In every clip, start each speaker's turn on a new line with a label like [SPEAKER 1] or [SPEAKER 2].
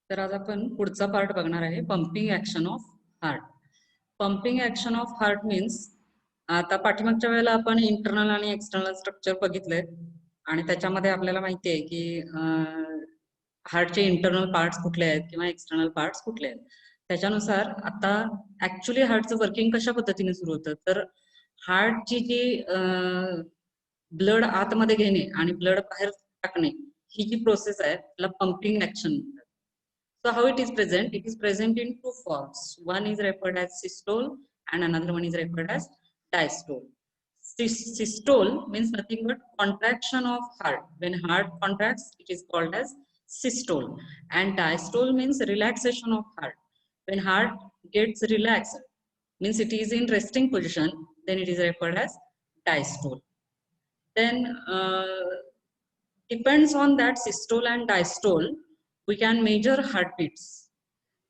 [SPEAKER 1] तर आज आपण पुढचा पार्ट बघणार आहे, pumping action of heart. Pumping action of heart means, आता पाठीमागच्या वेळेला आपण इंटरनल आणि एक्सटर्नल स्ट्रक्चर बघितले आणि त्याच्यामध्ये आपल्याला माहिती आहे की हार्टचे इंटरनल पार्ट्स कुठले आहेत किंवा एक्सटर्नल पार्ट्स कुठले आहेत. त्याच्यानुसार आता ऍक्च्युली हार्टचं वर्किंग कशा पद्धतीने सुरू होतं, तर हार्टची जी ब्लड आतमध्ये घेणे आणि ब्लड बाहेर टाकणे ही जी प्रोसेस आहे त्याला पंपिंग ऍक्शन म्हणतात. So how it is present? It is present in two forms. One is referred as systole and another one is referred as diastole. Systole means nothing but contraction of heart. When heart contracts, it is called as systole. And diastole means relaxation of heart. When heart gets relaxed, means it is in resting position, then it is referred as diastole. Then depends on that systole and diastole, we can measure heartbeats.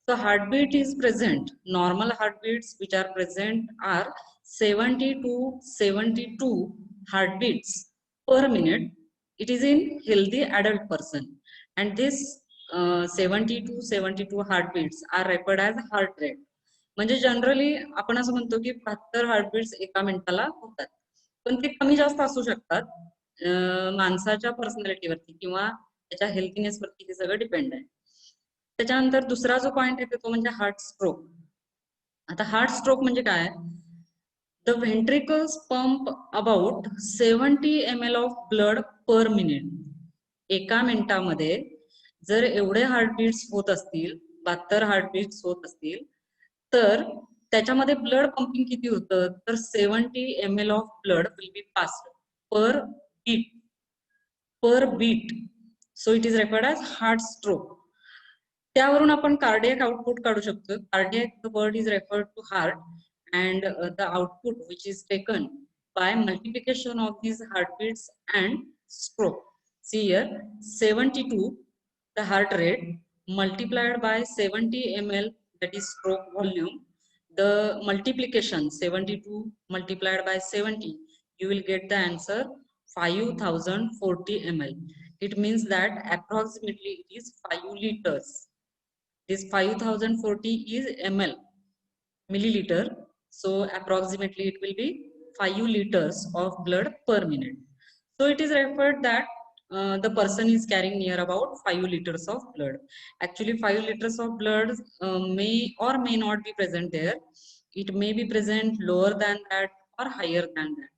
[SPEAKER 1] So heartbeat is present. Normal heartbeats which are present are 70 to 72 heartbeats per minute. It is in healthy adult person, and this 70 to 72 heartbeats are referred as heart rate. म्हणजे generally आपण असं म्हणतो की 72 heartbeats एका मिनिटाला होतात, पण ते कमी जास्त असू शकतात माणसाच्या पर्सनॅलिटीवरती किंवा त्याच्या हेल्थीनेस वरती हे सगळं डिपेंड आहे. त्याच्यानंतर दुसरा जो पॉइंट आहे तो म्हणजे हार्ट स्ट्रोक. आता हार्ट स्ट्रोक म्हणजे काय? The ventricles pump about 70 ml of blood per minute. एका मिनिटामध्ये जर एवढे हार्टबीट्स होत असतील, 72 हार्टबीट्स होत असतील, तर त्याच्यामध्ये ब्लड पंपिंग किती होतं, तर 70 ml of blood will be passed per beat. So it is referred as heart stroke. त्यावरून आपण कार्डियक आउटपुट काढू शकतो. Cardiac the word is referred to heart and the output which is taken by multiplication of these heartbeats and stroke. See here, 72 the heart rate multiplied by 70 ml, that is stroke volume. The multiplication 72 multiplied by 70, you will get the answer 5040 ml. It means that approximately it is 5 liters. This 5040 is ml, milliliter. So approximately it will be 5 liters of blood per minute. So it is referred that the person is carrying near about 5 liters of blood. Actually 5 liters of blood may or may not be present there. It may be present lower than that or higher than that.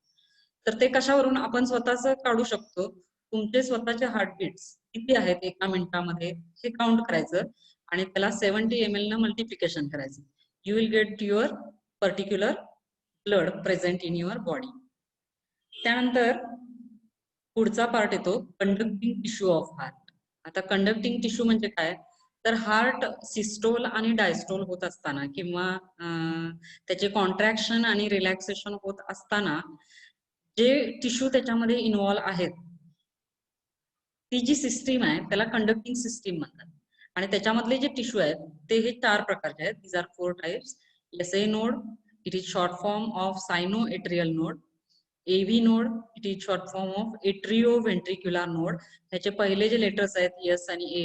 [SPEAKER 1] तर ते कशावरून आपण स्वतःच काढू शकतो. तुमचे स्वतःचे heartbeats किती आहेत एका मिनिटामध्ये हे काउंट करायचं आणि त्याला 70 ml न मल्टिप्लिकेशन करायचं. You will get your particular blood present in your body. त्यानंतर पुढचा पार्ट येतो कंडक्टिंग टिश्यू ऑफ हार्ट. आता कंडक्टिंग टिश्यू म्हणजे काय, तर हार्ट सिस्टोल आणि डायस्टोल होत असताना किंवा त्याचे कॉन्ट्रॅक्शन आणि रिलॅक्सेशन होत असताना जे टिश्यू त्याच्यामध्ये इन्व्हॉल्व आहेत, ती जी सिस्टीम आहे त्याला कंडक्टिंग सिस्टीम म्हणतात. आणि त्याच्यामधले जे टिश्यू आहेत ते हे 4 प्रकारचे आहेत. These are 4 types. SA node, it is short form of sinoatrial node. AV node, it is short form of atrioventricular node. ह्याचे पहिले जे लेटर्स आहेत S आणि A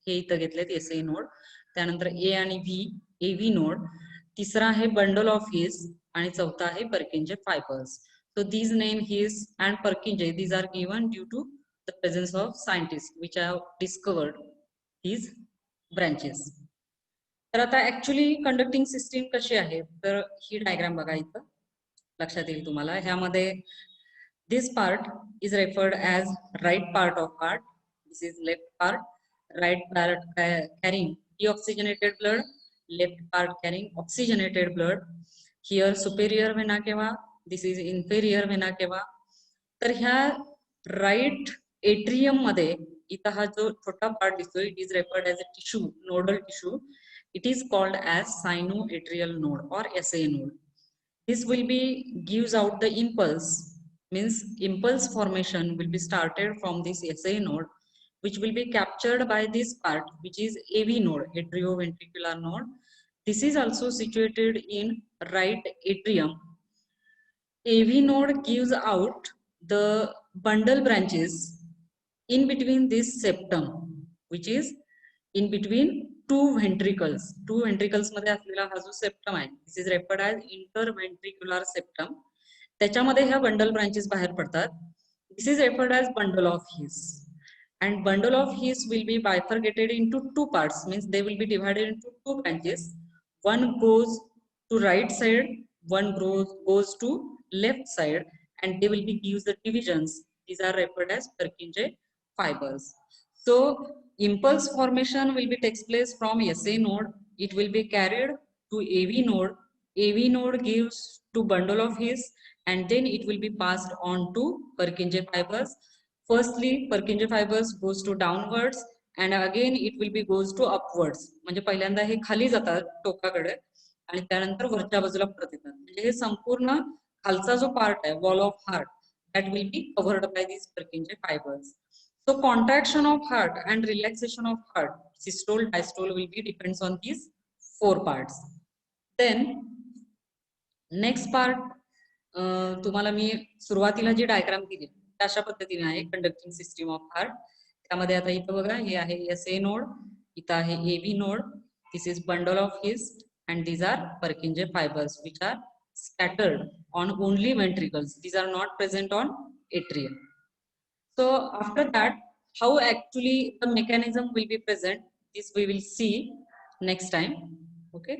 [SPEAKER 1] हे इथं घेतलेत, SA नोड. त्यानंतर A आणि V, AV नोड. तिसरा आहे बंडल ऑफ हिस आणि चौथा आहे Purkinje fibres. So these name His and Purkinje, these are given due to the presence of scientists which have discovered these branches. तर आता actually conducting system कशी आहे, तर ही डायग्राम बघा, इथं लक्षात येईल तुम्हाला. ह्यामध्ये this part is referred as right part of heart, this is left part. Right part carrying deoxygenated blood, left part carrying oxygenated blood. Here superior vena cava, this is inferior vena cava. तर ह्या right atrium मध्ये इथं हा जो छोटा part दिसतोय, it is referred as a tissue, nodal tissue. It is called as sinoatrial node or SA node. This will be gives out the impulse, means impulse formation will be started from this SA node, which will be captured by this part which is AV node, atrioventricular node. This is also situated in right atrium. AV node gives out the bundle branches in between this septum, which is in between two ventricles मध्ये असलेला हा जो septum आहे, this is referred as interventricular septum. त्याच्यामध्ये ह्या bundle branches बाहेर पडतात. This is referred as bundle of His. And bundle of His will be bifurcated into two parts, means they will be divided into two branches. One goes to right side, one goes to left side, and they will be gives the divisions. These are referred as Purkinje fibers. So impulse formation will be takes place from SA node. It will be carried to AV node. AV node gives to bundle of His, and then it will be passed on to Purkinje fibers. Firstly, Purkinje fibers goes to downwards and again it will be goes to upwards. म्हणजे पहिल्यांदा हे खाली जातात टोकाकडे आणि त्यानंतर वरच्या बाजूला परत येतात. म्हणजे हे संपूर्ण खालचा जो पार्ट आहे wall of heart that will be covered by these Purkinje fibers. So contraction of heart and relaxation of heart, systole, diastole will be depends on these four parts. Then next part तुम्हाला मी सुरुवातीला जी diagram दिली अशा पद्धतीने आहे conducting system of heart. त्यामध्ये आता इथं बघा हे आहे SA नोड, इथं आहे AV node. This is bundle of His and these are Purkinje fibers which are scattered on only ventricles. These are not present on atrium. So after that, how actually the mechanism will be present, this we will see next time. Okay.